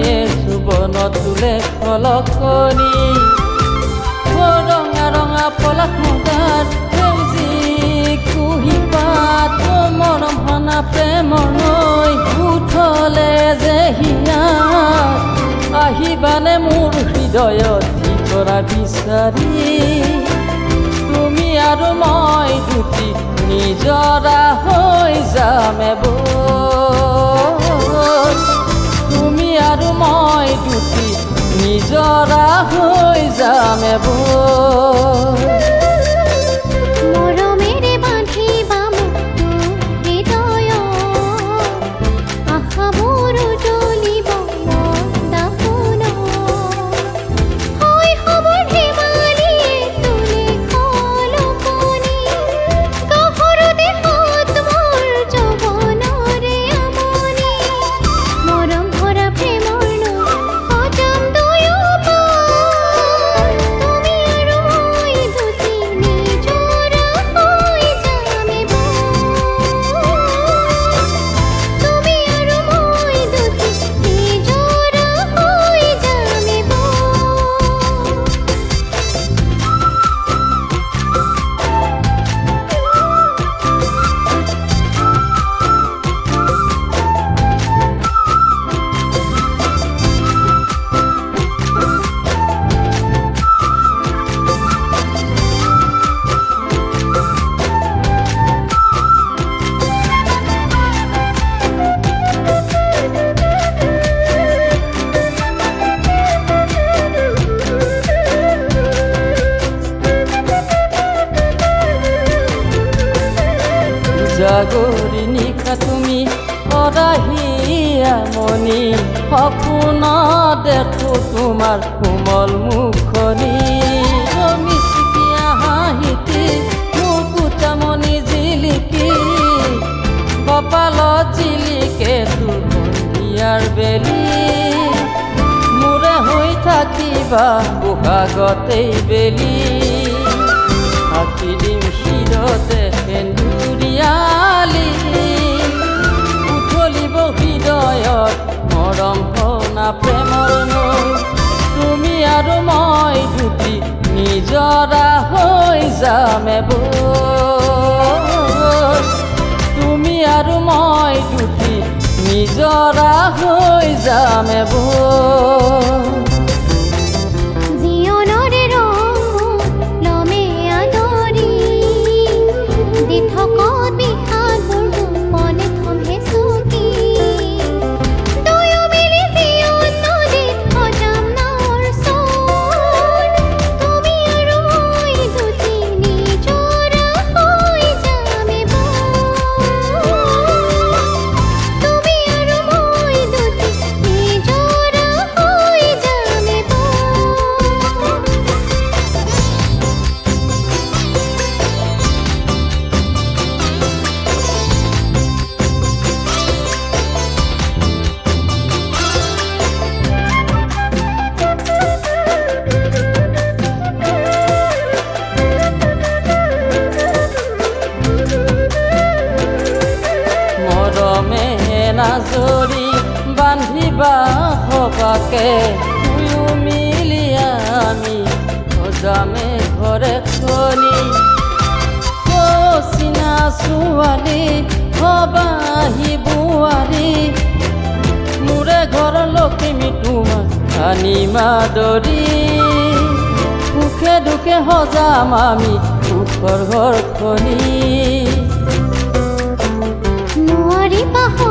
প্ৰেমীয়ে চুবন তুলে খলকনি ৰঙা ৰঙা পলাশ মুগাৰ সেউজী কুঁহিপাত মৰম হনা প্ৰেমৰ নৈ উঠলে যে হিয়াত আহিবানে মোৰ হৃদয়ত ঠিকৰা বিচাৰি তুমি আৰু মই দুটি নিজৰা হৈ যাম এবোৰ তুমি আৰু মই দুটি নিজৰা হৈ যাম এবোৰ মৰমেৰে বান্ধিবা মোক হৃদয়ত আশাবোৰ জ্বলিব মোৰ দাপোনত শৈশৱৰ ধেমালিয়ে তুলি খলকনি কাষৰ দেশত মোৰ যৌৱনৰে আমনি মৰম ভৰা প্ৰেমৰ নৈ সজাম দুয়োপাৰ তুমি আৰু মই দুটি নিজৰা হৈ যাম এবোৰ তুমি আৰু মই দুটি নিজৰা হৈ যাম এবোৰ জাগৰি নিশা তুমি অৰাহিয়া মনি সপোন দেখো তোমাৰ কোমল মুখনি মিচিকিয়া হাঁহিতি মোৰ কুটামণি জিলিকি কপালত জিলিকে তোৰ সন্ধিয়াৰ বেলি মোৰে হৈ থাকিবা বহাগতেই বেলি আঁকি দিম শিৰতে সেন্দুৰীয়ালি উঠলিব হৃদয়ত মৰম হনা প্ৰেমৰ নৈ তুমি আৰু মই দুটি নিজৰা হৈ যাম এবোৰ তুমি আৰু মই দুটি নিজৰা হৈ যাম এবোৰ জীৱনৰে ৰং লমে আদৰি দি থকত বিষাদবোৰ গোপনে থমে চুকি দুয়ো মিলি জীৱন নদীত সজাম নাৱৰ চৰ তুমি আৰু মই দুটি নিজৰা হৈ যাম এবোৰ তুমি আৰু মই দুটি নিজৰা হৈ যাম এবোৰ মৰমে নাজৰি বান্ধিবা সবাকে দুয়ো মিলি আমি সজামে ঘৰে খনি চিনা ছোৱালী হবাহি বোৱাৰী মোৰে ঘৰ লখিমী তোমাক আনিম আদৰি সুখে দুখে সজাম আমি সুখৰ ঘৰখনি নোৱাৰি পাহৰিব